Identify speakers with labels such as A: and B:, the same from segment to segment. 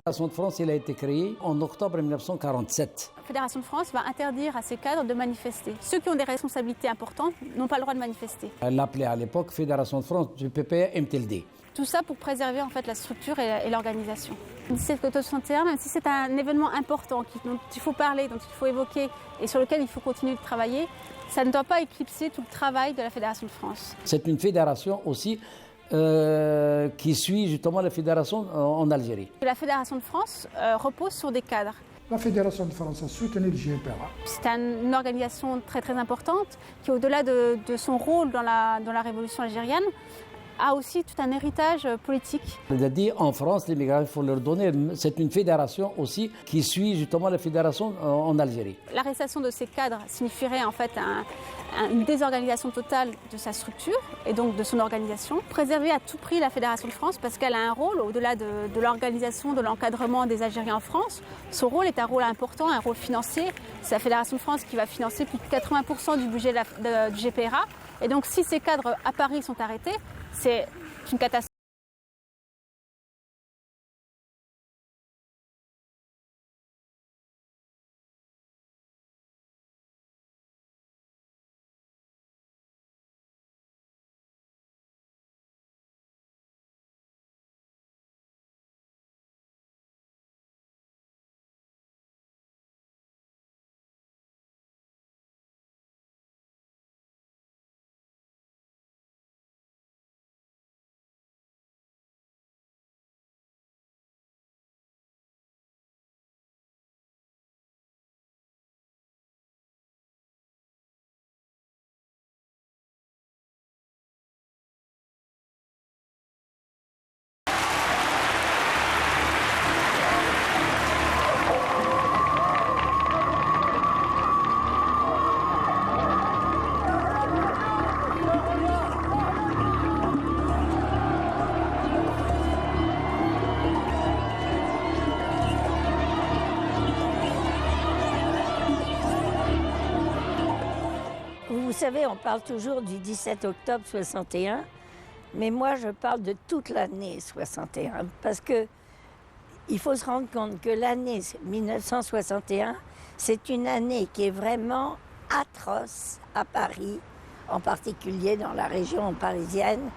A: La Fédération de France, elle a été créée en octobre 1947.
B: La Fédération de France va interdire à ses cadres de manifester. Ceux qui ont des responsabilités importantes n'ont pas le droit de manifester.
A: Elle l'appelait à l'époque Fédération de France du PPA-MTLD.
B: Tout ça pour préserver en fait la structure et l'organisation. Le 17 octobre 61, même si c'est un événement important dont il faut parler, dont il faut évoquer et sur lequel il faut continuer de travailler, ça ne doit pas éclipser tout le travail de la Fédération de France.
A: C'est une fédération aussi qui suit justement la fédération en Algérie.
B: La Fédération de France repose sur des cadres.
C: La Fédération de France a soutenu le GPA.
B: C'est une organisation très très importante qui, au-delà de son rôle dans la révolution algérienne, a aussi tout un héritage politique.
A: On a dit en France, les migrants, il faut leur donner. C'est une fédération aussi qui suit justement la fédération en Algérie.
B: L'arrestation de ces cadres signifierait en fait une désorganisation totale de sa structure et donc de son organisation. Préserver à tout prix la Fédération de France parce qu'elle a un rôle au-delà de l'organisation, de l'encadrement des Algériens en France. Son rôle est un rôle important, un rôle financier. C'est la Fédération de France qui va financer plus de 80% du budget du GPRA. Et donc si ces cadres à Paris sont arrêtés, c'est une catastrophe.
D: Vous savez, on parle toujours du 17 octobre 61, mais moi je parle de toute l'année 61, parce que il faut se rendre compte que l'année 1961, c'est une année qui est vraiment atroce à Paris, en particulier dans la région parisienne,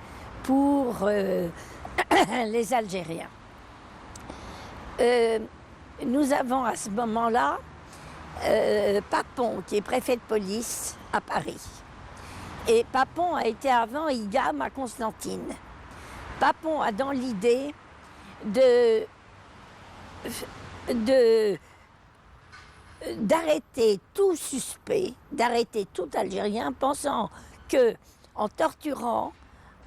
D: pour les Algériens. Nous avons à ce moment-là Papon, qui est préfet de police à Paris. Et Papon a été avant IGAM à Constantine. Papon a dans l'idée d'arrêter tout suspect, d'arrêter tout Algérien, pensant que en torturant,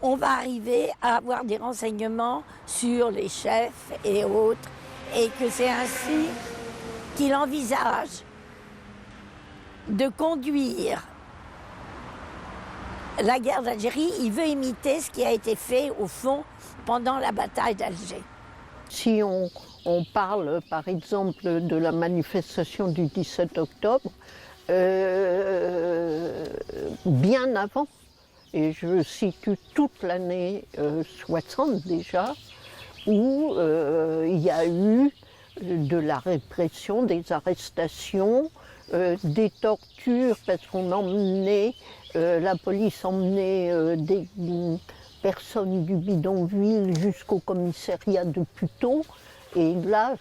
D: on va arriver à avoir des renseignements sur les chefs et autres, et que c'est ainsi qu'il envisage de conduire la guerre d'Algérie. Il veut imiter ce qui a été fait, au fond, pendant la bataille d'Alger.
E: Si on parle, par exemple, de la manifestation du 17 octobre, bien avant, et je situe toute l'année 60 déjà, où il y a eu de la répression, des arrestations, des tortures, parce qu'on emmenait, la police emmenait des personnes du bidonville jusqu'au commissariat de Puteaux. Et là,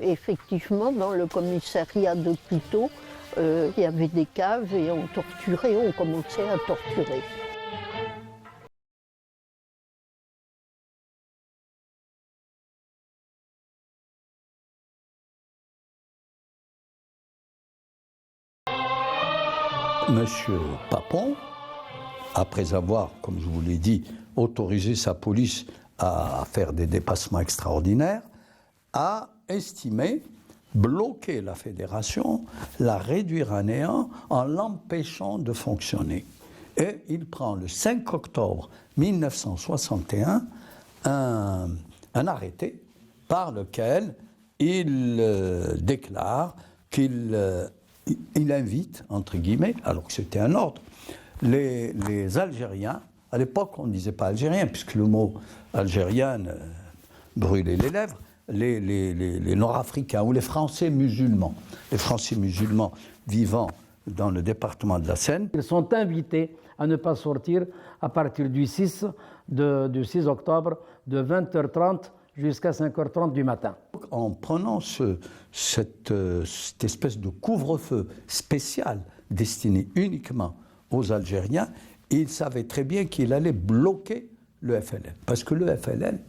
E: effectivement, dans le commissariat de Puteaux, il y avait des caves et on torturait, on commençait à torturer.
F: Monsieur Papon, après avoir, comme je vous l'ai dit, autorisé sa police à faire des dépassements extraordinaires, a estimé bloquer la fédération, la réduire à néant en l'empêchant de fonctionner. Et il prend le 5 octobre 1961 un arrêté par lequel il déclare qu'il invite, entre guillemets, alors que c'était un ordre, les Algériens, à l'époque on ne disait pas algérien, puisque le mot algérien brûlait les lèvres, les Nord-Africains ou les Français musulmans vivant dans le département de la Seine.
A: Ils sont invités à ne pas sortir à partir du 6 octobre de 20h30 jusqu'à 5h30 du matin.
F: En prenant cette espèce de couvre-feu spécial destiné uniquement aux Algériens, il savait très bien qu'il allait bloquer le FLN. Parce que le FLN,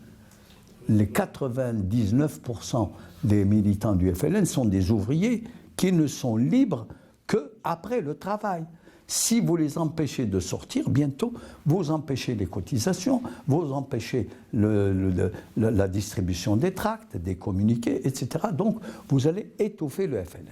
F: les 99% des militants du FLN sont des ouvriers qui ne sont libres qu'après le travail. Si vous les empêchez de sortir, bientôt, vous empêchez les cotisations, vous empêchez la distribution des tracts, des communiqués, etc. Donc, vous allez étouffer le FLN.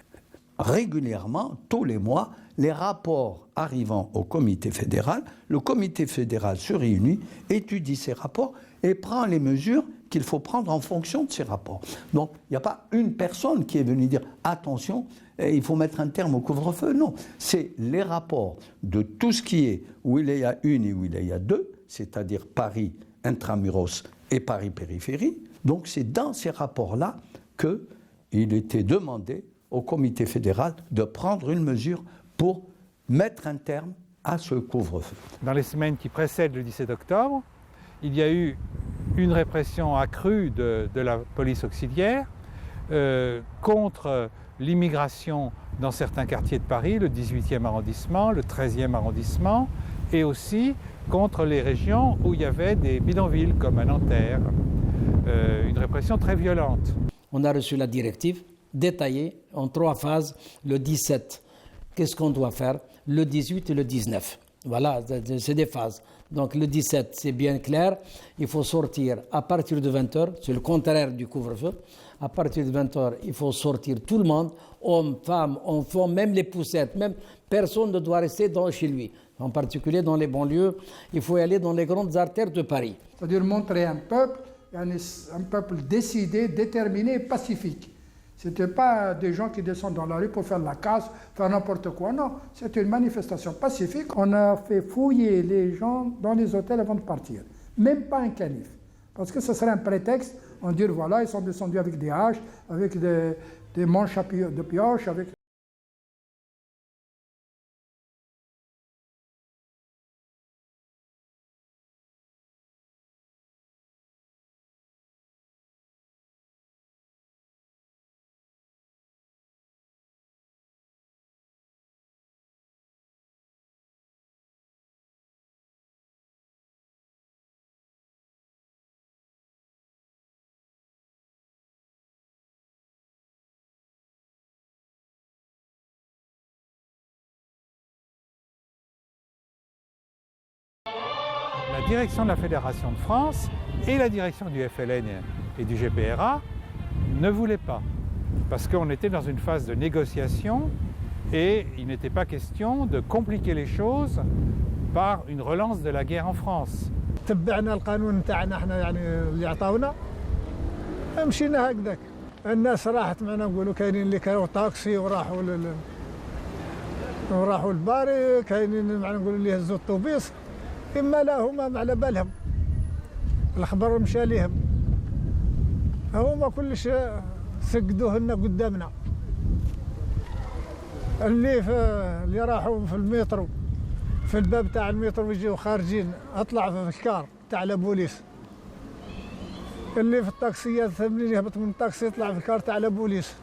F: Régulièrement, tous les mois, les rapports arrivant au comité fédéral, le comité fédéral se réunit, étudie ces rapports et prend les mesures qu'il faut prendre en fonction de ces rapports. Donc, il n'y a pas une personne qui est venue dire « attention, il faut mettre un terme au couvre-feu ». Non, c'est les rapports de tout ce qui est où il y a une et où il y a deux, c'est-à-dire Paris intramuros et Paris périphérie. Donc, c'est dans ces rapports-là qu'il était demandé au comité fédéral de prendre une mesure pour mettre un terme à ce couvre-feu.
G: Dans les semaines qui précèdent le 17 octobre, il y a eu une répression accrue de la police auxiliaire contre l'immigration dans certains quartiers de Paris, le 18e arrondissement, le 13e arrondissement, et aussi contre les régions où il y avait des bidonvilles comme à Nanterre. Une répression très violente.
A: On a reçu la directive détaillée en 3 phases, le 17. Qu'est-ce qu'on doit faire? Le 18 et le 19. Voilà, c'est des phases. Donc le 17, c'est bien clair, il faut sortir à partir de 20h, c'est le contraire du couvre-feu. À partir de 20h, il faut sortir tout le monde, hommes, femmes, enfants, même les poussettes, même personne ne doit rester chez lui. En particulier dans les banlieues, il faut y aller dans les grandes artères de Paris.
C: C'est-à-dire montrer un peuple décidé, déterminé, pacifique. Ce n'était pas des gens qui descendent dans la rue pour faire la casse, faire n'importe quoi. Non, c'était une manifestation pacifique. On a fait fouiller les gens dans les hôtels avant de partir. Même pas un canif. Parce que ce serait un prétexte, on dit voilà, ils sont descendus avec des haches, avec des manches de pioche, avec...
G: La direction de la Fédération de France et la direction du FLN et du GPRA ne voulaient pas, parce qu'on était dans une phase de négociation et il n'était pas question de compliquer les choses par une relance de la guerre en France.
H: تبعنا القانون تاعنا احنا يعني اللي عطاونا مشينا هكذاك. الناس راحت معنا نقولوا كاينين اللي كانوا طاكسي وراحوا الباري، كاينين معنا نقولوا اللي هزوا الطوبيس، اما لا هما ما على بالهم، الخبر مشى ليهم، هما كلش سقدوه لنا قدامنا. اللي راحوا في المترو في الباب تاع المترو يجيو خارجين اطلع في الكار تاع البوليس، اللي في الطاكسيات منين يهبط من الطاكسي يطلع في الكار تاع البوليس.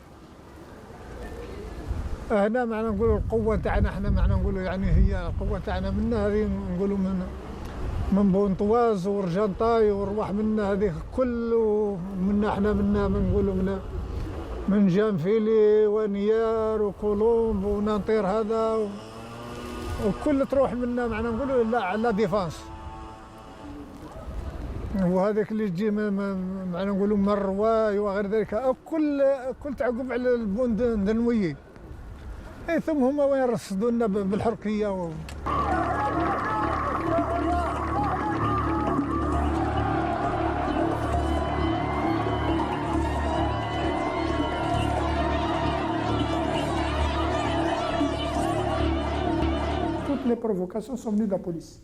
H: هنا معنا نقولوا القوه تاعنا احنا معنا نقولوا يعني هي القوه تاعنا منا هذه نقولوا من بونطواز ورجنطاي ورواح منا هذه كله منا احنا منا نقولوا من جانفيلي ونيار وكولومب ونانطير هذا وكل تروح منا معنا نقولوا لا على ديفانس. وهذاك اللي تجي معنا نقولوا من الرواي وغير ذلك كل تعقب على البوند النووي. ثم هما وين رصدوا لنا بالحركيه
C: Toutes les provocations sont venues de la police.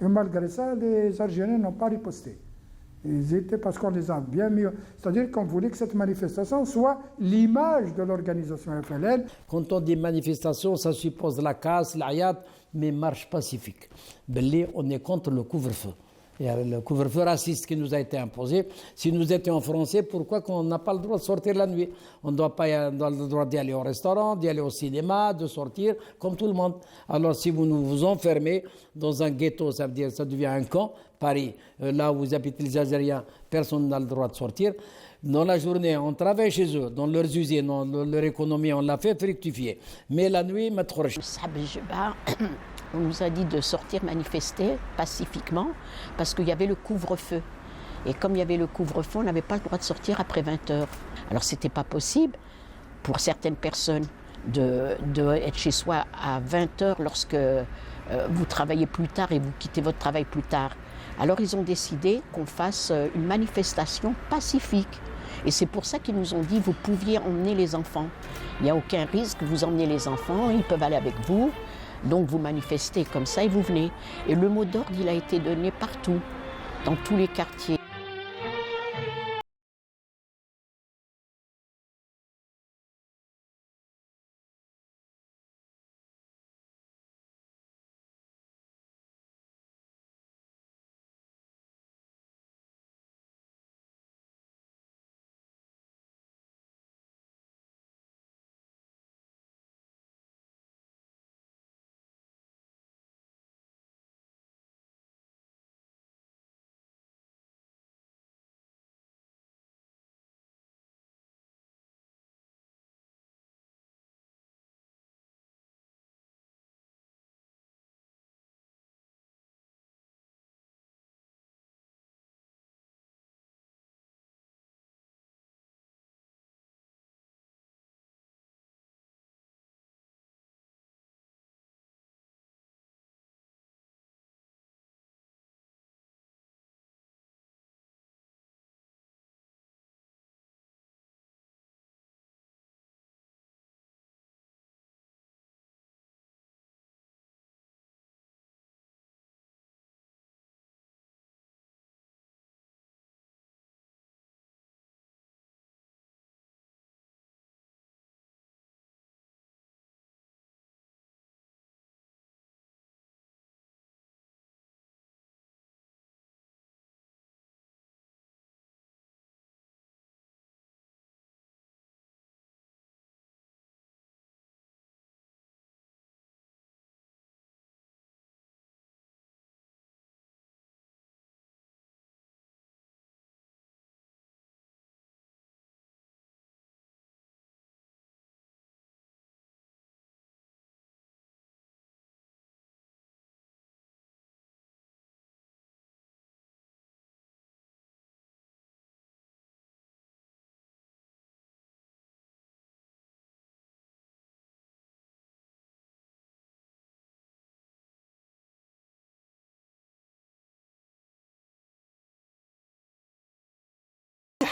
C: Et malgré ça, les Algériens n'ont pas riposté. Ils étaient parce qu'on les a bien mis. C'est-à-dire qu'on voulait que cette manifestation soit l'image de l'organisation FLN.
A: Quand on dit manifestation, ça suppose la casse, l'ayat, mais marche pacifique. Belli, on est contre le couvre-feu. Il y a le couvre-feu raciste qui nous a été imposé. Si nous étions français, pourquoi qu'on n'a pas le droit de sortir la nuit? On doit le droit d'y aller au restaurant, d'y aller au cinéma, de sortir comme tout le monde. Alors si vous nous enfermez dans un ghetto, ça veut dire ça devient un camp. Paris, là où vous habitez les Algériens, personne n'a le droit de sortir. Dans la journée, on travaille chez eux, dans leurs usines, dans leur économie, on l'a fait fructifier. Mais la nuit,
E: on nous a dit de sortir manifester pacifiquement parce qu'il y avait le couvre-feu. Et comme il y avait le couvre-feu, on n'avait pas le droit de sortir après 20h. Alors c'était pas possible pour certaines personnes de être chez soi à 20h lorsque vous travaillez plus tard et vous quittez votre travail plus tard. Alors ils ont décidé qu'on fasse une manifestation pacifique. Et c'est pour ça qu'ils nous ont dit, vous pouviez emmener les enfants. Il n'y a aucun risque, vous emmenez les enfants, ils peuvent aller avec vous. Donc vous manifestez comme ça et vous venez. Et le mot d'ordre, il a été donné partout, dans tous les quartiers.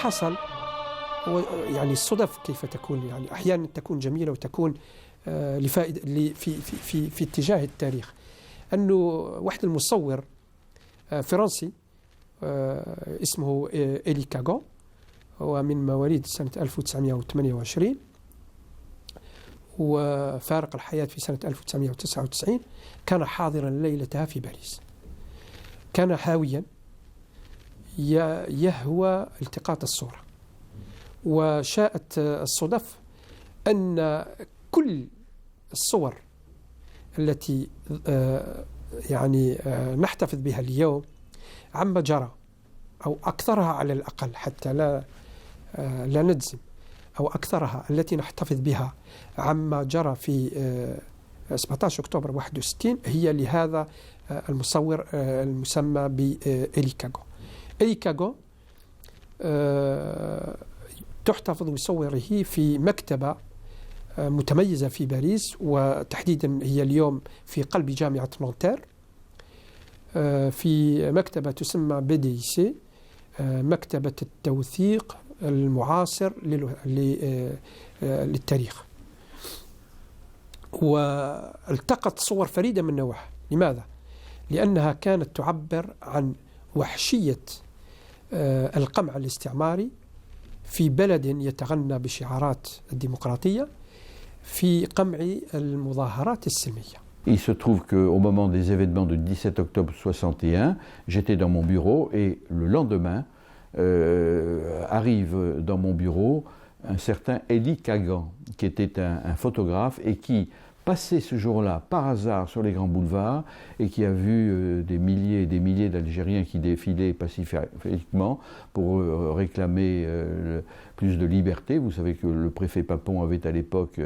I: حصل يعني الصدف كيف تكون، يعني أحيانا تكون جميلة وتكون لفائدة في اتجاه التاريخ. أنه واحد المصور فرنسي اسمه إلي كاغو، هو من مواليد سنة 1928 وفارق الحياة في سنة 1999، كان حاضرا ليلتها في باريس. كان حاويا يهوى التقاط الصورة، وشاءت الصدف أن كل الصور التي يعني نحتفظ بها اليوم عما جرى أو أكثرها على الأقل، حتى لا نجزم، أو أكثرها التي نحتفظ بها عما جرى في 17 أكتوبر 61 هي لهذا المصور المسمى بإلي كاغو. إلي كاغو تحتفظ بصوره في مكتبة متميزة في باريس، وتحديدا هي اليوم في قلب جامعة نانتير، في مكتبة تسمى BDIC، مكتبة التوثيق المعاصر للتاريخ. والتقط صور فريدة من نوعها. لماذا؟ لأنها كانت تعبر عن وحشية القمع الاستعماري في بلد يتغنى بشعارات الديمقراطية في قمع المظاهرات السلمية.
J: Il se trouve qu'au moment des événements du 17 octobre 61, j'étais dans mon bureau et le lendemain arrive dans mon bureau un certain Elie Kagan, qui était un photographe et qui passait ce jour-là par hasard sur les grands boulevards et qui a vu des milliers et des milliers d'Algériens qui défilaient pacifiquement pour réclamer plus de liberté. Vous savez que le préfet Papon avait à l'époque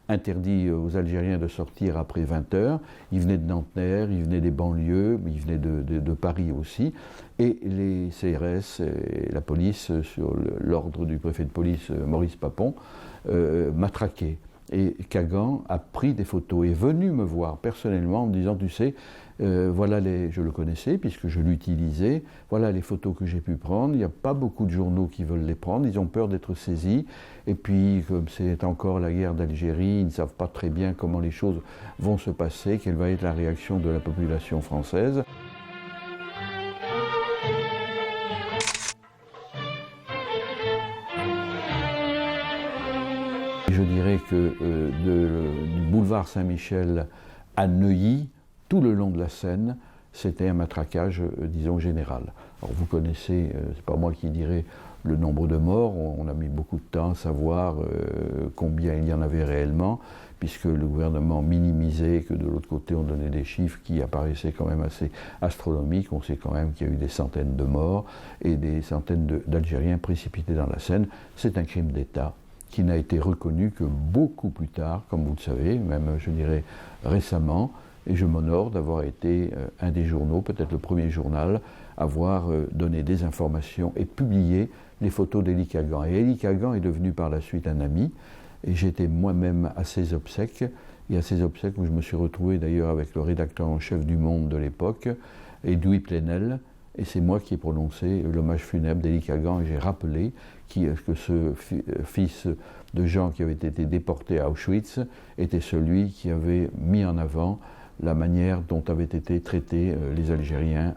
J: interdit aux Algériens de sortir après 20 heures. Ils venaient de Nanterre, ils venaient des banlieues, ils venaient de Paris aussi. Et les CRS et la police, sur l'ordre du préfet de police Maurice Papon, matraquaient. Et Kagan a pris des photos et est venu me voir personnellement en me disant, tu sais, voilà je le connaissais puisque je l'utilisais, voilà les photos que j'ai pu prendre, il n'y a pas beaucoup de journaux qui veulent les prendre, ils ont peur d'être saisis, et puis comme c'est encore la guerre d'Algérie, ils ne savent pas très bien comment les choses vont se passer, quelle va être la réaction de la population française. Je dirais que du boulevard Saint-Michel à Neuilly, tout le long de la Seine, c'était un matraquage, disons, général. Alors vous connaissez, c'est pas moi qui dirais le nombre de morts, on a mis beaucoup de temps à savoir combien il y en avait réellement, puisque le gouvernement minimisait, que de l'autre côté on donnait des chiffres qui apparaissaient quand même assez astronomiques. On sait quand même qu'il y a eu des centaines de morts et des centaines d'Algériens précipités dans la Seine. C'est un crime d'État qui n'a été reconnu que beaucoup plus tard, comme vous le savez, même je dirais récemment, et je m'honore d'avoir été un des journaux, peut-être le premier journal, à avoir donné des informations et publié les photos d'Elie Kagan. Et Elie Kagan est devenu par la suite un ami, et j'étais moi-même à ses obsèques, et à ses obsèques où je me suis retrouvé d'ailleurs avec le rédacteur en chef du Monde de l'époque, Edoui Plenel, et c'est moi qui ai prononcé l'hommage funèbre d'Elie Kagan, et j'ai rappelé que ce fils de gens qui avaient été déportés à Auschwitz était celui qui avait mis en avant la manière dont avaient été traités les Algériens.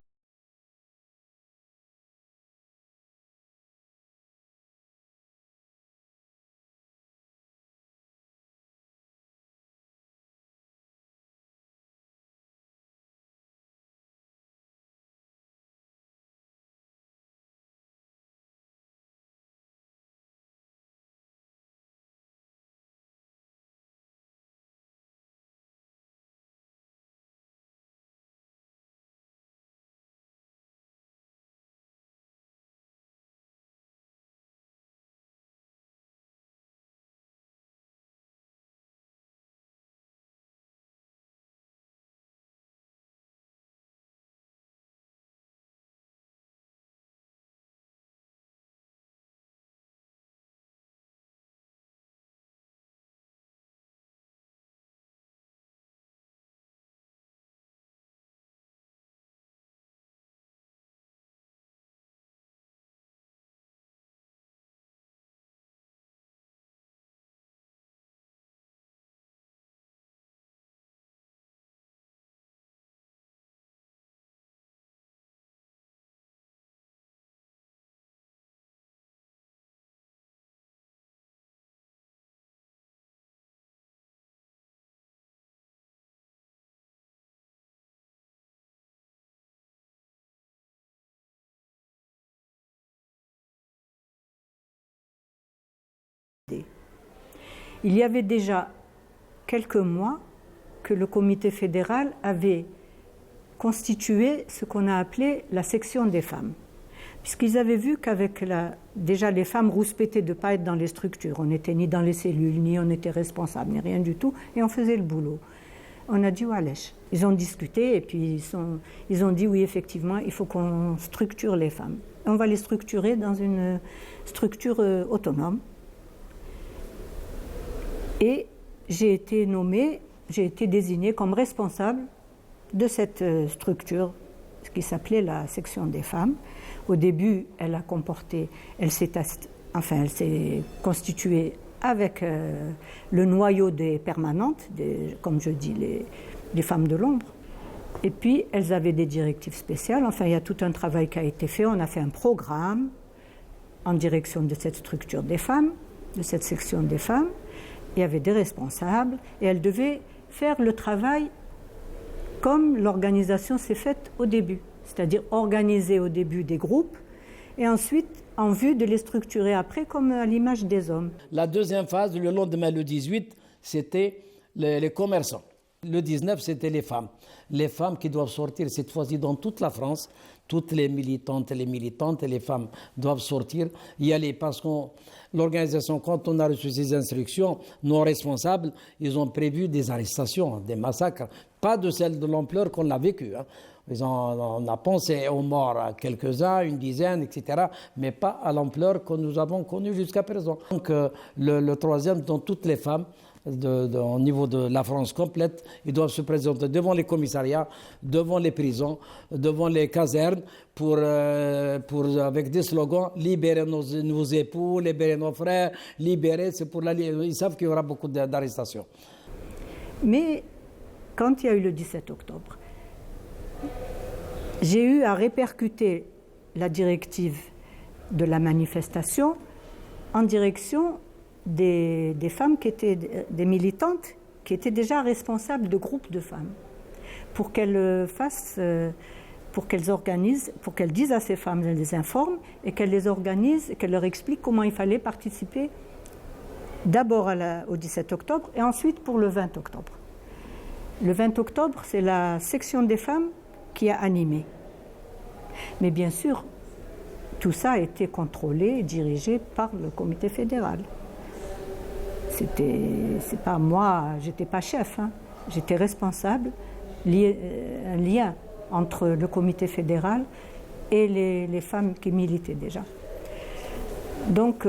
K: Il y avait déjà quelques mois que le comité fédéral avait constitué ce qu'on a appelé la section des femmes. Puisqu'ils avaient vu qu'avec déjà les femmes rouspétaient de ne pas être dans les structures. On n'était ni dans les cellules, ni on était responsable, ni rien du tout, et on faisait le boulot. On a dit Walech. Ils ont discuté et puis ils ont dit oui, effectivement, il faut qu'on structure les femmes. On va les structurer dans une structure autonome. Et j'ai été désignée comme responsable de cette structure, ce qui s'appelait la section des femmes. Au début, elle s'est constituée avec le noyau des permanentes, comme je dis, les femmes de l'ombre. Et puis, elles avaient des directives spéciales. Enfin, il y a tout un travail qui a été fait. On a fait un programme en direction de cette structure des femmes, de cette section des femmes. Il y avait des responsables et elles devaient faire le travail comme l'organisation s'est faite au début, c'est-à-dire organiser au début des groupes et ensuite en vue de les structurer après comme à l'image des hommes.
A: La deuxième phase, le lendemain, le 18, c'était les commerçants. Le 19, c'était les femmes. Les femmes qui doivent sortir cette fois-ci dans toute la France. Toutes les militantes et les femmes doivent sortir, y aller. Parce que l'organisation, quand on a reçu ces instructions, nos responsables, ils ont prévu des arrestations, des massacres. Pas de celle de l'ampleur qu'on a vécue. On a pensé aux morts, quelques-uns, une dizaine, etc., mais pas à l'ampleur que nous avons connue jusqu'à présent. Donc le troisième, dont toutes les femmes, au niveau de la France complète, ils doivent se présenter devant les commissariats, devant les prisons, devant les casernes, avec des slogans « Libérez nos époux, libérez nos frères, libérez », c'est pour ils savent qu'il y aura beaucoup d'arrestations.
K: Mais quand il y a eu le 17 octobre, j'ai eu à répercuter la directive de la manifestation en direction des femmes qui étaient des militantes qui étaient déjà responsables de groupes de femmes pour qu'elles fassent, pour qu'elles organisent, pour qu'elles disent à ces femmes, elles les informent et qu'elles les organisent et qu'elles leur expliquent comment il fallait participer d'abord au 17 octobre et ensuite pour le 20 octobre. Le 20 octobre, c'est la section des femmes qui a animé. Mais bien sûr, tout ça a été contrôlé et dirigé par le comité fédéral. C'est pas moi, j'étais pas chef, hein. J'étais responsable, un lien entre le comité fédéral et les femmes qui militaient déjà. Donc,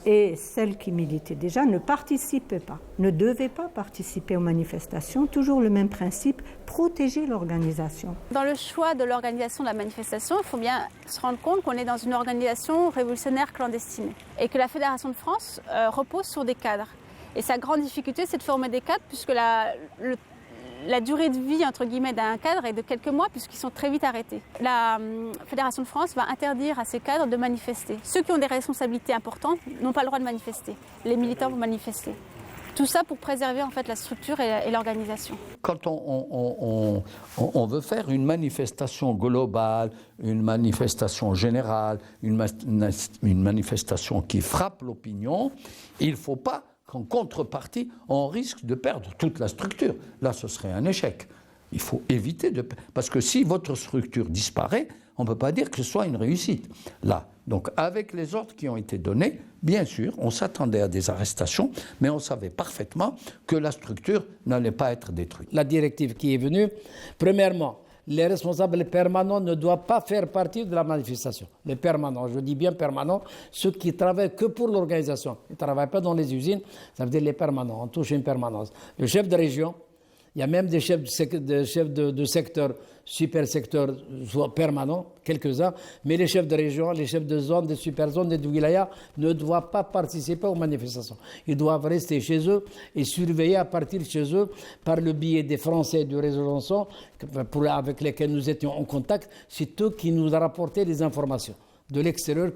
K: et celles qui militaient déjà ne participaient pas, ne devaient pas participer aux manifestations. Toujours le même principe, protéger l'organisation.
B: Dans le choix de l'organisation de la manifestation, il faut bien se rendre compte qu'on est dans une organisation révolutionnaire clandestine et que la Fédération de France repose sur des cadres. Et sa grande difficulté, c'est de former des cadres puisque la durée de vie entre guillemets d'un cadre est de quelques mois puisqu'ils sont très vite arrêtés. La Fédération de France va interdire à ces cadres de manifester. Ceux qui ont des responsabilités importantes n'ont pas le droit de manifester. Les militants vont manifester. Tout ça pour préserver en fait la structure et l'organisation.
F: Quand on veut faire une manifestation globale, une manifestation générale, une manifestation qui frappe l'opinion, il ne faut pas qu'en contrepartie, on risque de perdre toute la structure. Là, ce serait un échec. Il faut éviter de... Parce que si votre structure disparaît, on ne peut pas dire que ce soit une réussite. Là, donc avec les ordres qui ont été donnés, bien sûr, on s'attendait à des arrestations, mais on savait parfaitement que la structure n'allait pas être détruite.
A: La directive qui est venue, premièrement, les responsables permanents ne doivent pas faire partie de la manifestation. Les permanents, je dis bien permanents, ceux qui travaillent que pour l'organisation. Ils ne travaillent pas dans les usines, ça veut dire les permanents, on touche une permanence. Le chef de région, il y a même des chefs de secteur, super secteur, soit permanents, quelques-uns, mais les chefs de région, les chefs de zone, des super zones, des wilaya ne doivent pas participer aux manifestations. Ils doivent rester chez eux et surveiller à partir de chez eux par le biais des Français du réseau Janson, avec lesquels nous étions en contact. C'est eux qui nous ont rapporté les informations de l'extérieur.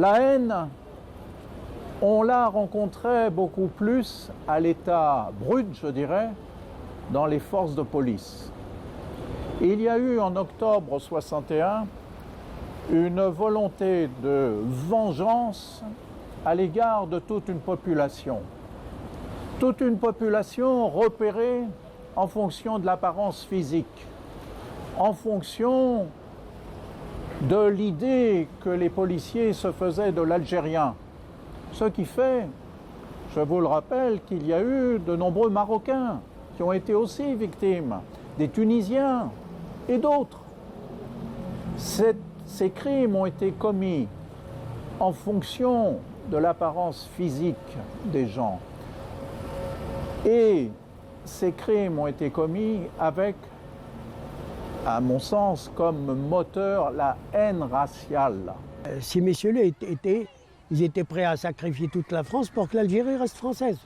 L: La haine, on la rencontrait beaucoup plus à l'état brut, je dirais, dans les forces de police. Il y a eu en octobre 61 une volonté de vengeance à l'égard de toute une population. Toute une population repérée en fonction de l'apparence physique, en fonction de l'idée que les policiers se faisaient de l'Algérien. Ce qui fait, je vous le rappelle, qu'il y a eu de nombreux Marocains qui ont été aussi victimes, des Tunisiens et d'autres. Ces crimes ont été commis en fonction de l'apparence physique des gens. Et ces crimes ont été commis avec, à mon sens, comme moteur la haine raciale.
M: Ces messieurs-là ils étaient prêts à sacrifier toute la France pour que l'Algérie reste française.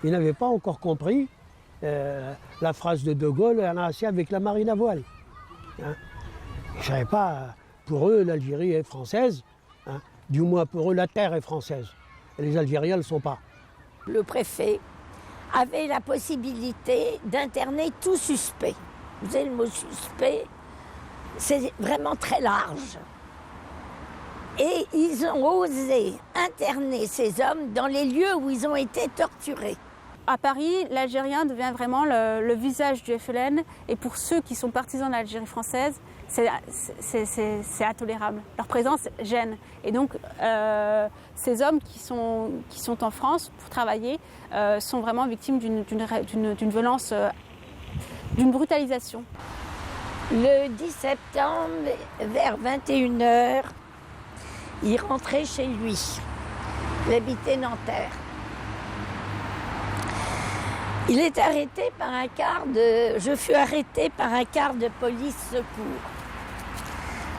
M: Ils n'avaient pas encore compris la phrase de De Gaulle, on a assez avec la marine à voile. Hein. Ils ne savaient pas, pour eux, l'Algérie est française. Hein. Du moins, pour eux, la terre est française. Et les Algériens ne le sont pas.
D: Le préfet avait la possibilité d'interner tout suspect. Vous savez, le mot suspect, c'est vraiment très large. Et ils ont osé interner ces hommes dans les lieux où ils ont été torturés.
B: À Paris, l'Algérien devient vraiment le visage du FLN. Et pour ceux qui sont partisans de l'Algérie française, c'est intolérable. Leur présence gêne. Et donc, ces hommes qui sont en France pour travailler sont vraiment victimes d'une violence, d'une brutalisation.
D: Le 10 septembre, vers 21h, il rentrait chez lui. Il habitait Nanterre. Je fus arrêté par un quart de police secours.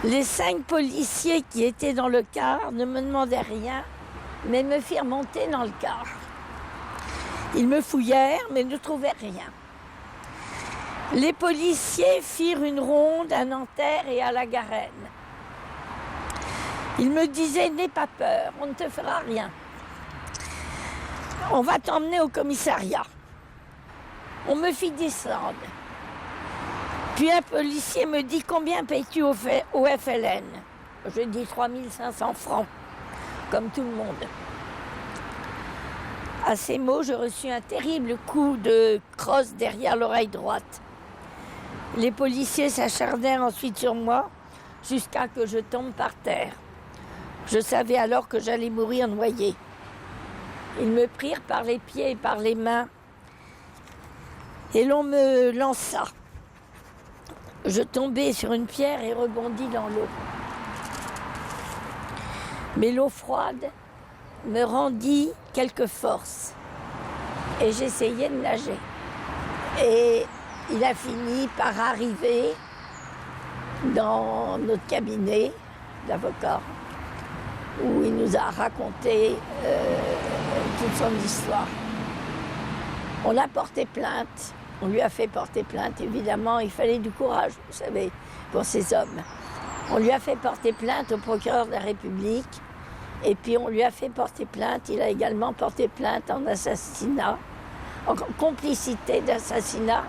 D: Les 5 policiers qui étaient dans le car ne me demandaient rien, mais me firent monter dans le car. Ils me fouillèrent, mais ne trouvaient rien. Les policiers firent une ronde à Nanterre et à la Garenne. Ils me disaient, n'aie pas peur, on ne te fera rien. On va t'emmener au commissariat. On me fit descendre. Puis un policier me dit, combien payes-tu au FLN? Je dis 3500 francs, comme tout le monde. À ces mots, je reçus un terrible coup de crosse derrière l'oreille droite. Les policiers s'acharnèrent ensuite sur moi jusqu'à que je tombe par terre. Je savais alors que j'allais mourir noyé. Ils me prirent par les pieds et par les mains et l'on me lança. Je tombai sur une pierre et rebondis dans l'eau. Mais l'eau froide me rendit quelques forces et j'essayais de nager. Et il a fini par arriver dans notre cabinet d'avocat où il nous a raconté toute son histoire. On l'a porté plainte, on lui a fait porter plainte. Évidemment, il fallait du courage, vous savez, pour ces hommes. On lui a fait porter plainte au procureur de la République et puis on lui a fait porter plainte. Il a également porté plainte en assassinat, en complicité d'assassinat.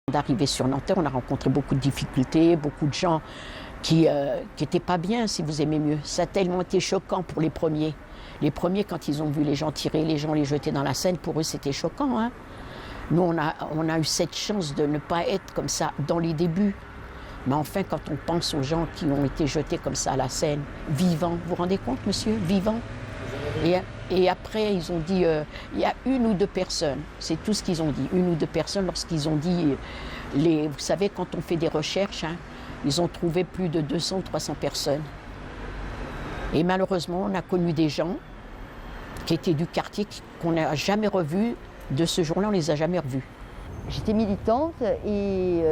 N: D'arriver sur Nanterre, on a rencontré beaucoup de difficultés, beaucoup de gens qui n'étaient pas bien, si vous aimez mieux. Ça a tellement été choquant pour les premiers. Les premiers, quand ils ont vu les gens tirer, les gens les jeter dans la Seine, pour eux, c'était choquant. Hein. Nous, on a eu cette chance de ne pas être comme ça dans les débuts. Mais enfin, quand on pense aux gens qui ont été jetés comme ça à la Seine, vivants, vous vous rendez compte, monsieur, vivants. Et après, ils ont dit, il y a 1 ou 2 personnes, c'est tout ce qu'ils ont dit, 1 ou 2 personnes lorsqu'ils ont dit, vous savez, quand on fait des recherches, hein, ils ont trouvé plus de 200 ou 300 personnes. Et malheureusement, on a connu des gens qui étaient du quartier qu'on n'a jamais revus, de ce jour-là, on ne les a jamais revus.
O: J'étais militante et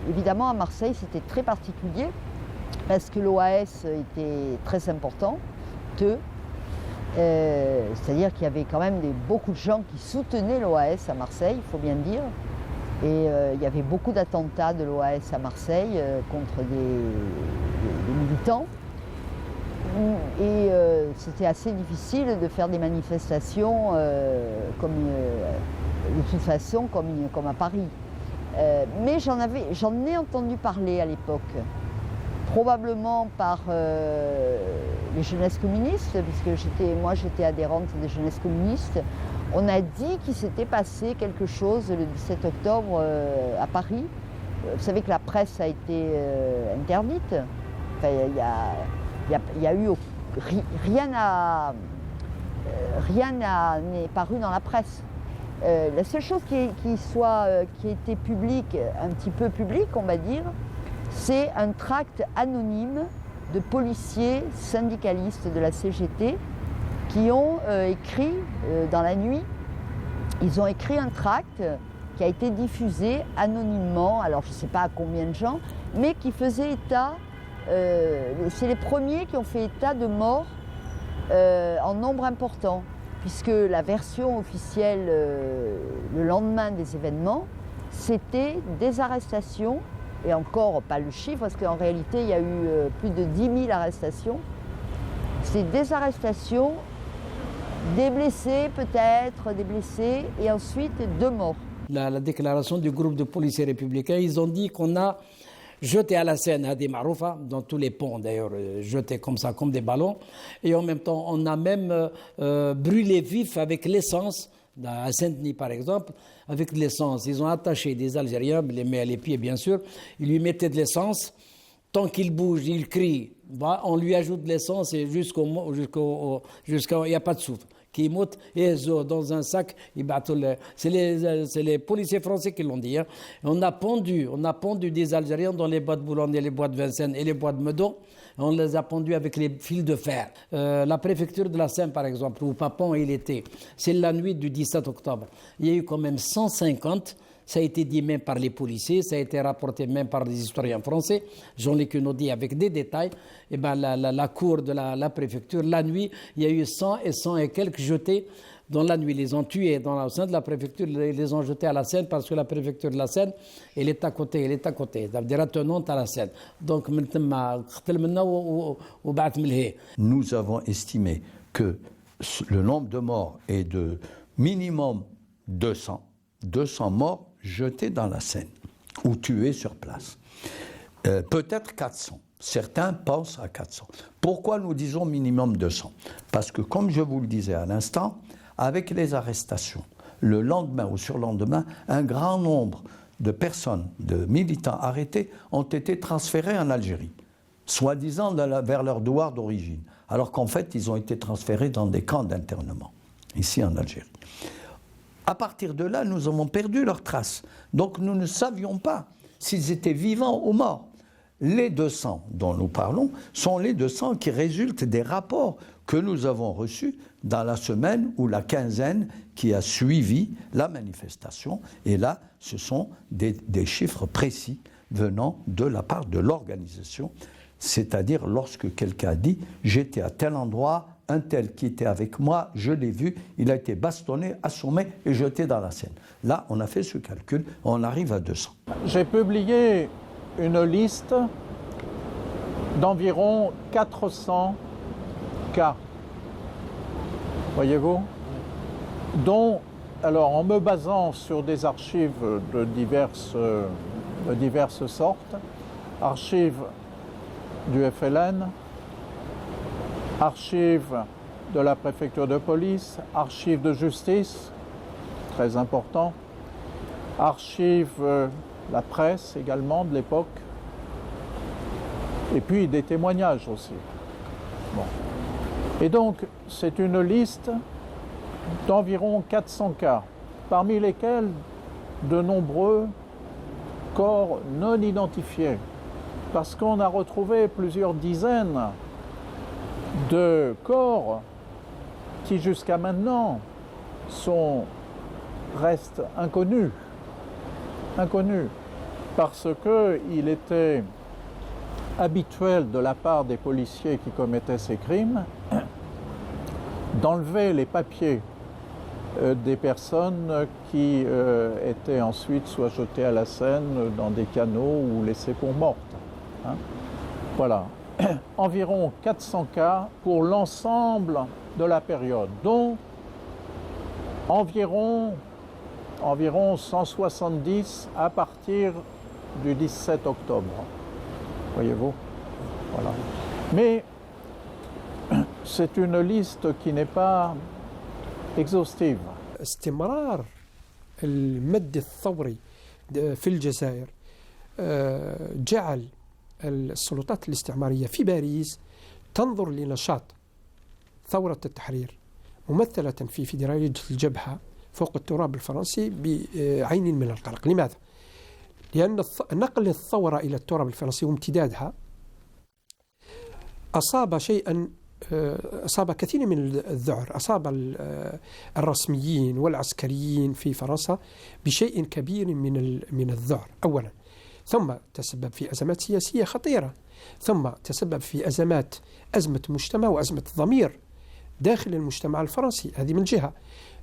O: évidemment à Marseille, c'était très particulier parce que l'OAS était très important, c'est-à-dire qu'il y avait quand même beaucoup de gens qui soutenaient l'OAS à Marseille, il faut bien le dire. Et il y avait beaucoup d'attentats de l'OAS à Marseille contre des militants. Et c'était assez difficile de faire des manifestations de toute façon comme à Paris. Mais j'en ai entendu parler à l'époque, probablement par les jeunesses communistes, puisque moi j'étais adhérente des jeunesses communistes. On a dit qu'il s'était passé quelque chose le 17 octobre à Paris. Vous savez que la presse a été interdite. Enfin, il y a eu rien n'est paru dans la presse. La seule chose qui était publique, un petit peu publique, on va dire, c'est un tract anonyme de policiers syndicalistes de la CGT qui ont écrit dans la nuit, ils ont écrit un tract qui a été diffusé anonymement, alors je ne sais pas à combien de gens, mais qui faisait état, c'est les premiers qui ont fait état de morts en nombre important, puisque la version officielle le lendemain des événements, c'était des arrestations, et encore pas le chiffre, parce qu'en réalité il y a eu plus de 10 000 arrestations, c'est des arrestations, des blessés peut-être, et ensuite 2 morts.
A: La déclaration du groupe de policiers républicains, ils ont dit qu'on a jeté à la Seine Hadi Maroufa, dans tous les ponts d'ailleurs, jeté comme ça, comme des ballons, et en même temps on a même brûlé vif avec l'essence, à Saint-Denis par exemple, avec de l'essence. Ils ont attaché des Algériens, les mains et les pieds bien sûr, ils lui mettaient de l'essence, tant qu'il bouge, il crie, on lui ajoute de l'essence et jusqu'à il n'y a pas de souffle. Qui montent et dans un sac, c'est les policiers français qui l'ont dit. Hein. On a pendu des Algériens dans les bois de Boulogne et les bois de Vincennes et les bois de Meudon. On les a pendus avec les fils de fer. La préfecture de la Seine, par exemple, où Papon il était, c'est la nuit du 17 octobre. Il y a eu quand même 150. Ça a été dit même par les policiers, ça a été rapporté même par les historiens français. Jean-Luc Cunot dit avec des détails. Et ben la cour de la préfecture, la nuit, il y a eu 100 et quelques jetés dans la nuit. Ils les ont tués au sein de la préfecture, ils les ont jetés à la Seine parce que la préfecture de la Seine, elle est à côté. Ça veut dire attenante à la Seine. Donc,
F: nous avons estimé que le nombre de morts est de minimum 200 morts jetés dans la Seine ou tués sur place. Peut-être 400. Certains pensent à 400. Pourquoi nous disons minimum 200 ? Parce que, comme je vous le disais à l'instant, avec les arrestations, le lendemain ou surlendemain, un grand nombre de personnes, de militants arrêtés, ont été transférés en Algérie, soi-disant vers leur douar d'origine, alors qu'en fait, ils ont été transférés dans des camps d'internement, ici en Algérie. À partir de là, nous avons perdu leurs traces. Donc nous ne savions pas s'ils étaient vivants ou morts. Les 200 dont nous parlons sont les 200 qui résultent des rapports que nous avons reçus dans la semaine ou la quinzaine qui a suivi la manifestation. Et là, ce sont des chiffres précis venant de la part de l'organisation. C'est-à-dire lorsque quelqu'un a dit « j'étais à tel endroit », un tel qui était avec moi, je l'ai vu, il a été bastonné, assommé et jeté dans la Seine. Là, on a fait ce calcul, on arrive à 200.
L: J'ai publié une liste d'environ 400 cas, voyez-vous, dont, alors en me basant sur des archives de diverses sortes, archives du FLN, archives de la préfecture de police, archives de justice, très important, archives la presse également de l'époque, et puis des témoignages aussi. Bon. Et donc, c'est une liste d'environ 400 cas, parmi lesquels de nombreux corps non identifiés, parce qu'on a retrouvé plusieurs dizaines de corps qui jusqu'à maintenant restent inconnus, parce qu'il était habituel de la part des policiers qui commettaient ces crimes d'enlever les papiers des personnes qui étaient ensuite soit jetées à la Seine dans des canaux ou laissées pour mortes. Hein. Voilà. Environ 400 cas pour l'ensemble de la période, dont environ 170 à partir du 17 octobre. Voyez-vous? Voilà. Mais c'est une liste qui n'est pas exhaustive.
I: استمرار المد الثوري في الجزائر جعل السلطات الاستعمارية في باريس تنظر لنشاط ثورة التحرير ممثلة في فيدرالية الجبهة فوق التراب الفرنسي بعين من القلق. لماذا؟ لأن نقل الثورة إلى التراب الفرنسي وامتدادها أصاب كثير من الذعر، أصاب الرسميين والعسكريين في فرنسا بشيء كبير من الذعر أولا، ثم تسبب في أزمات سياسية خطيرة، ثم تسبب في أزمة مجتمع وأزمة ضمير داخل المجتمع الفرنسي. هذه من جهة.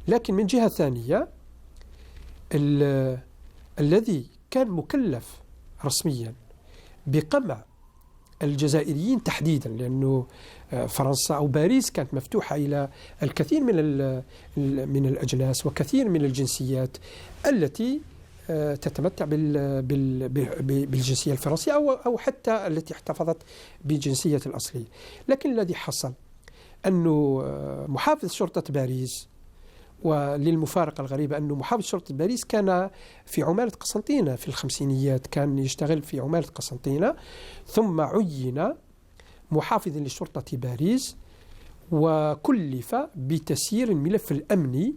I: لكن من جهة ثانية الذي كان مكلف رسميا بقمع الجزائريين تحديدا، لأنه فرنسا أو باريس كانت مفتوحة إلى الكثير من الأجناس وكثير من الجنسيات التي تتمتع بالجنسية الفرنسية أو حتى التي احتفظت بجنسية الأصلية. لكن الذي حصل أنه محافظ شرطة باريس، وللمفارقة الغريبة أنه محافظ شرطة باريس كان في عمالة قسنطينة في الخمسينيات، كان يشتغل في عمالة قسنطينة، ثم عين محافظ لشرطة باريس وكلف بتسيير الملف الأمني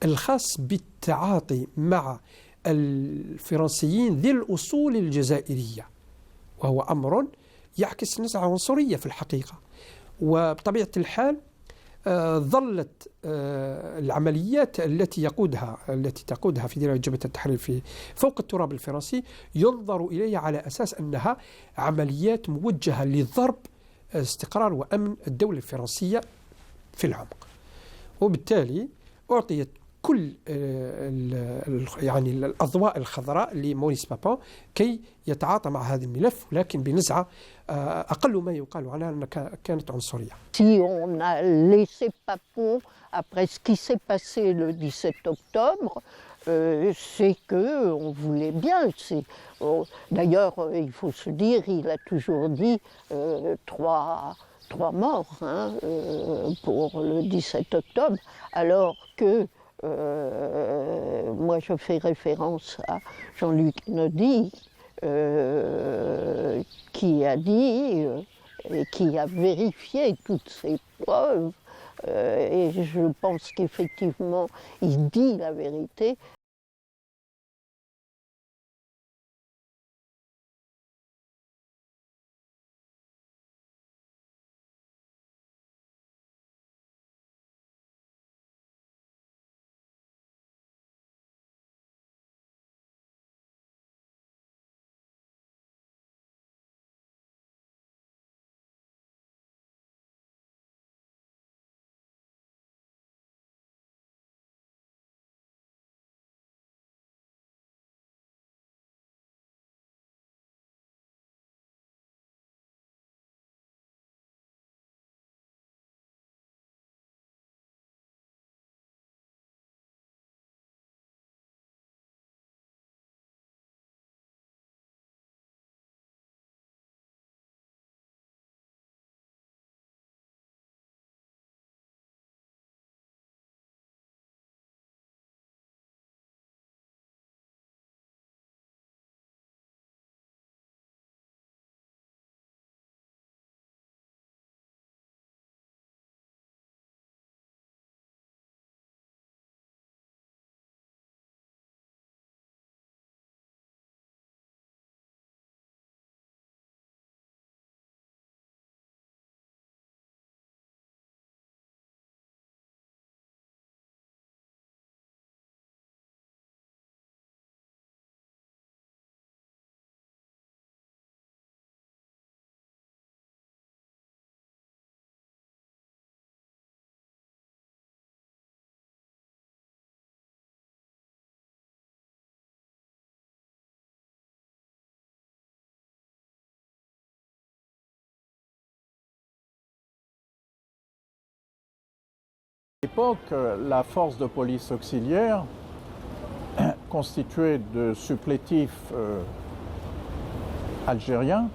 I: الخاص بالتعاطي مع الفرنسيين ذي الأصول الجزائرية، وهو أمر يعكس نزعة عنصرية في الحقيقة. وبطبيعة الحال ظلت العمليات التي تقودها فيدرالية جبهة التحرير في فوق التراب الفرنسي ينظر إليها على أساس أنها عمليات موجهة لضرب استقرار وأمن الدولة الفرنسية في العمق، وبالتالي أعطيت كل يعني الأضواء الخضراء لموريس بابون كي يتعاطى مع هذا الملف، ولكن بنزعة أقل ما يقال عنها أنها كانت عنصرية.
E: Si on a laissé Papon après ce qui s'est passé le 17 octobre, c'est qu'on voulait bien. D'ailleurs, il faut se dire, il a toujours dit trois morts pour le 17 octobre, alors que moi je fais référence à Jean-Luc Naudy qui a dit et qui a vérifié toutes ces preuves, et je pense qu'effectivement il dit la vérité.
L: À l'époque, la force de police auxiliaire, constituée de supplétifs algériens,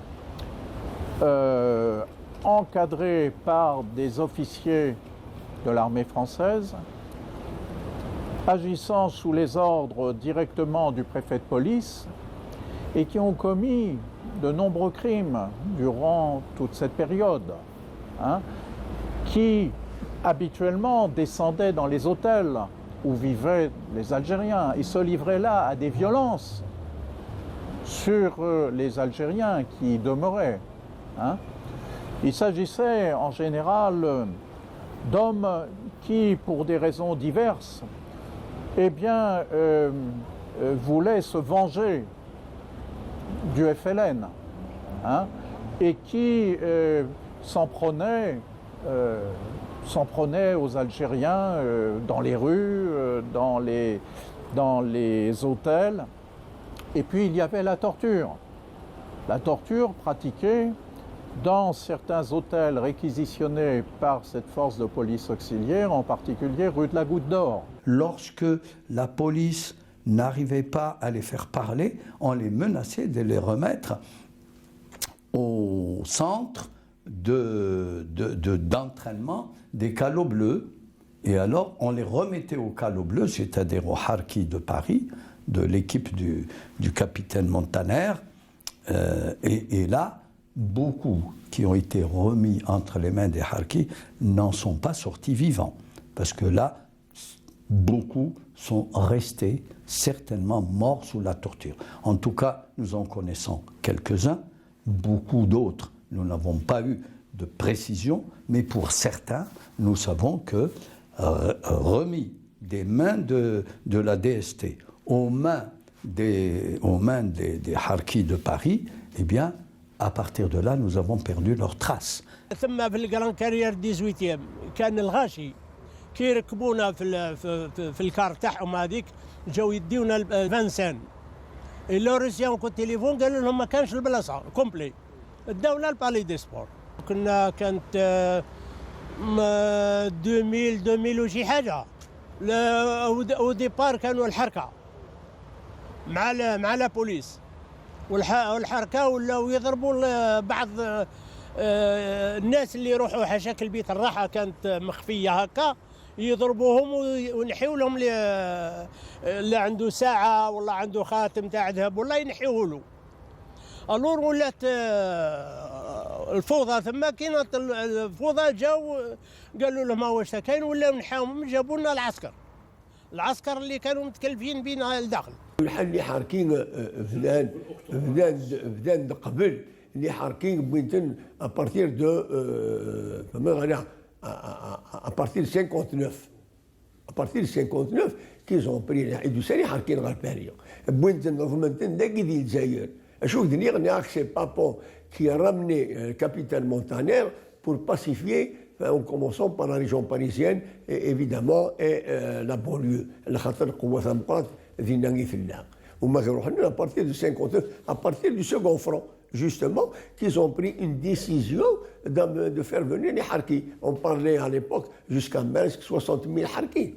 L: encadrés par des officiers de l'armée française, agissant sous les ordres directement du préfet de police et qui ont commis de nombreux crimes durant toute cette période, qui habituellement descendaient dans les hôtels où vivaient les Algériens et se livraient là à des violences sur les Algériens qui y demeuraient. Il s'agissait en général d'hommes qui, pour des raisons diverses, voulaient se venger du FLN et qui s'en prenaient aux Algériens dans les rues, dans les hôtels. Et puis il y avait la torture pratiquée dans certains hôtels réquisitionnés par cette force de police auxiliaire, en particulier rue de la Goutte d'Or.
F: Lorsque la police n'arrivait pas à les faire parler, on les menaçait de les remettre au centre d'entraînement des calots bleus. Et alors, on les remettait au calot bleu, c'est-à-dire au Harki de Paris, de l'équipe du capitaine Montaner. Et là, beaucoup qui ont été remis entre les mains des Harkis n'en sont pas sortis vivants. Parce que là, beaucoup sont restés certainement morts sous la torture. En tout cas, nous en connaissons quelques-uns, beaucoup d'autres, nous n'avons pas eu de précision, mais pour certains, nous savons que remis des mains de la DST aux mains des Harkis de Paris, eh bien, à partir de là, nous avons perdu leurs traces.
P: ثم في الجران كارير 18 كان الغاشي كي ركبونا في الكار تاعهم هذيك جاو يديونا 20 سنت. اللوريسيان كو تليفون قالوا لهم ما كانش البلاصه كومبلي داونا البالي دي سبور. كانت 2000 وشي حاجه. او ديبار كانوا الحركه مع لا بوليس والحركه ولاو يضربوا بعض الناس اللي يروحوا حاشاك البيت الراحه كانت مخفيه هكا يضربوهم وينحيوا لهم اللي عنده ساعه والله عنده خاتم تاع ذهب والله ينحيوه له. الور ولات الفوضى ثم كاينه الفوضى جاو قالوا لهم واش كاين ولا نحاهم جابوا لنا العسكر اللي كانوا متكلفين بينا لداخل.
Q: الحال اللي حاركين فدان قبل اللي حاركين بوينتن ابارتير دو فما غانا ابارتير 59 ابارتير 59 كيزون بري العيد ساري حاركين غير باريو بوينتن ضمنتن داكي ديال الجزائر اشوف دنيا غني سي بابون qui a ramené le capitaine Montaner pour pacifier, en commençant par la région parisienne et évidemment la banlieue. À partir du 59, à partir du second front, justement, qu'ils ont pris une décision de faire venir les Harkis. On parlait à l'époque jusqu'à presque 60 000 Harkis.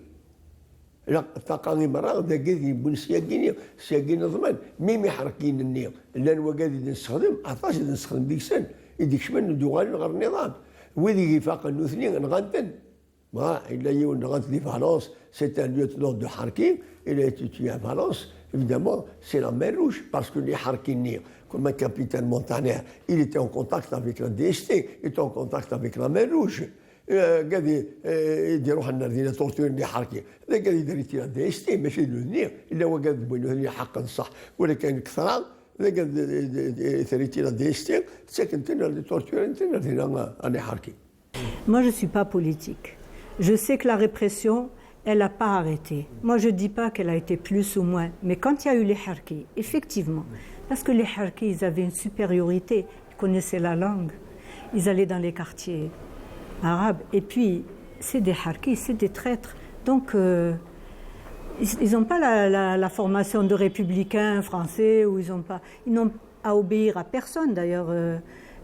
Q: تلقاني مرة داكي يبون سياقين ضمان ميمي حركين النير لان وقادي نستخدم عطاش نستخدم ديك السن يديك شمال ندوغال غير النظام ويدي يفاق النوثني نغنتن ما الا يو نغنت دي فالونس سي ان ليوتنون دو حركين الى تي فالونس évidemment c'est la mer rouge parce que les Harkis comme un capitaine Montaner il était en contact avec la DST il était en contact avec la mer rouge قاعد يديروا حنا دينا تورتور اللي حركي هذا قاعد يدير تي دي اس تي ماشي لونير الا هو قاعد بينو حقا صح ولكن كثران هذا قاعد يدير تي دي اس تي ساكن تنا لي تورتور تنا دينا انا حركي.
K: Moi je suis pas politique. Je sais que la répression elle n'a pas arrêté. Moi je dis pas qu'elle a été plus ou moins, mais quand il y a eu les Harkis, effectivement, parce que les Harkis ils avaient une supériorité, ils connaissaient la langue, ils allaient dans les quartiers arabes. Et puis, c'est des Harkis, c'est des traîtres. Donc, ils n'ont pas la formation de républicains français, ou ils n'ont à obéir à personne d'ailleurs.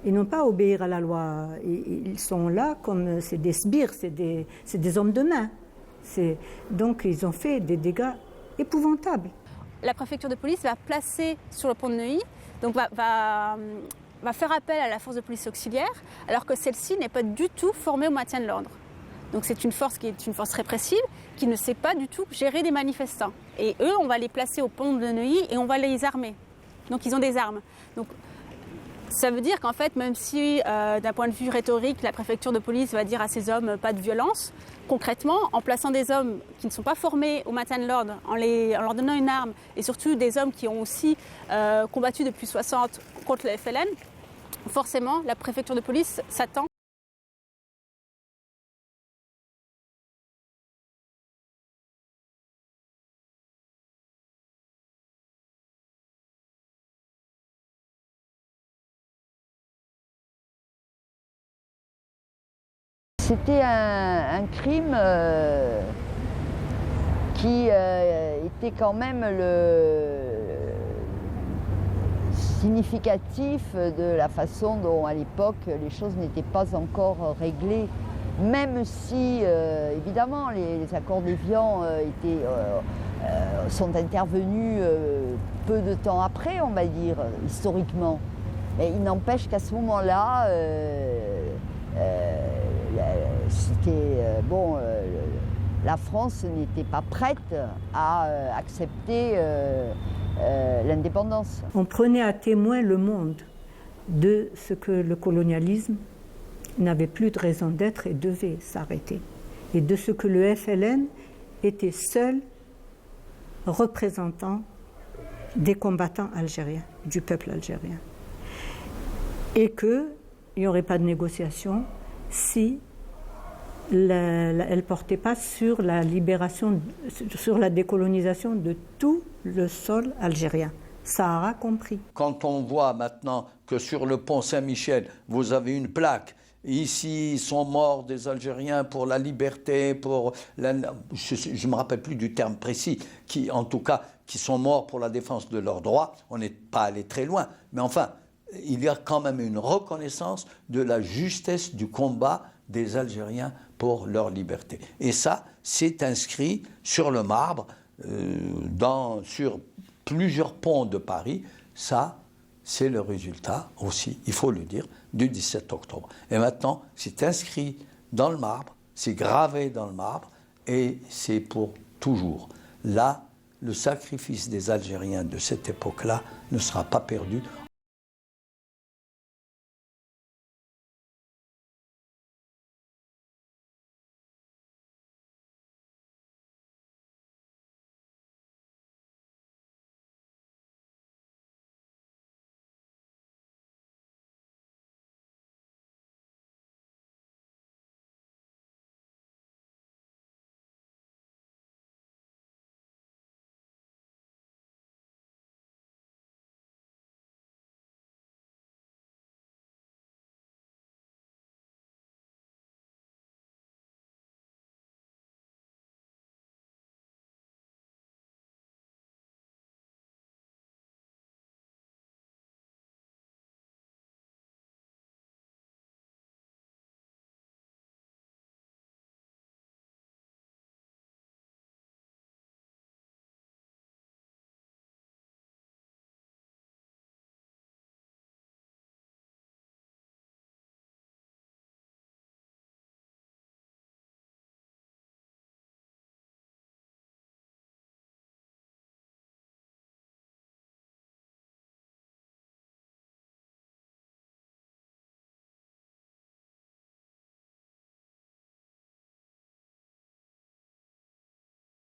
K: Ils n'ont pas à obéir à la loi. Ils sont là comme c'est des sbires, c'est des hommes de main. Donc ils ont fait des dégâts épouvantables.
B: La préfecture de police va placer sur le pont de Neuilly, donc va faire appel à la force de police auxiliaire, alors que celle-ci n'est pas du tout formée au maintien de l'ordre. Donc c'est une force qui est une force répressive, qui ne sait pas du tout gérer des manifestants. Et eux, on va les placer au pont de Neuilly et on va les armer. Donc ils ont des armes. Donc ça veut dire qu'en fait, même si d'un point de vue rhétorique, la préfecture de police va dire à ces hommes pas de violence, concrètement, en plaçant des hommes qui ne sont pas formés au maintien de l'ordre, en leur donnant une arme, et surtout des hommes qui ont aussi combattu depuis 60 contre le FLN, forcément, la préfecture de police s'attend.
O: C'était un crime qui était quand même significatif de la façon dont, à l'époque, les choses n'étaient pas encore réglées. Même si, évidemment, les accords d'Évian sont intervenus peu de temps après, on va dire, historiquement. Mais il n'empêche qu'à ce moment-là, la France n'était pas prête à accepter l'indépendance.
K: On prenait à témoin le monde de ce que le colonialisme n'avait plus de raison d'être et devait s'arrêter, et de ce que le FLN était seul représentant des combattants algériens, du peuple algérien, et qu'il n'y aurait pas de négociation si elle ne portait pas sur la libération, sur la décolonisation de tout le sol algérien. Sahara compris.
F: Quand on voit maintenant que sur le pont Saint-Michel, vous avez une plaque, ici sont morts des Algériens pour la liberté, pour je ne me rappelle plus du terme précis, en tout cas, qui sont morts pour la défense de leurs droits, on n'est pas allé très loin, mais enfin, il y a quand même une reconnaissance de la justesse du combat des Algériens pour leur liberté. Et ça, c'est inscrit sur le marbre, sur plusieurs ponts de Paris. Ça, c'est le résultat aussi, il faut le dire, du 17 octobre. Et maintenant, c'est inscrit dans le marbre, c'est gravé dans le marbre, et c'est pour toujours. Là, le sacrifice des Algériens de cette époque-là ne sera pas perdu.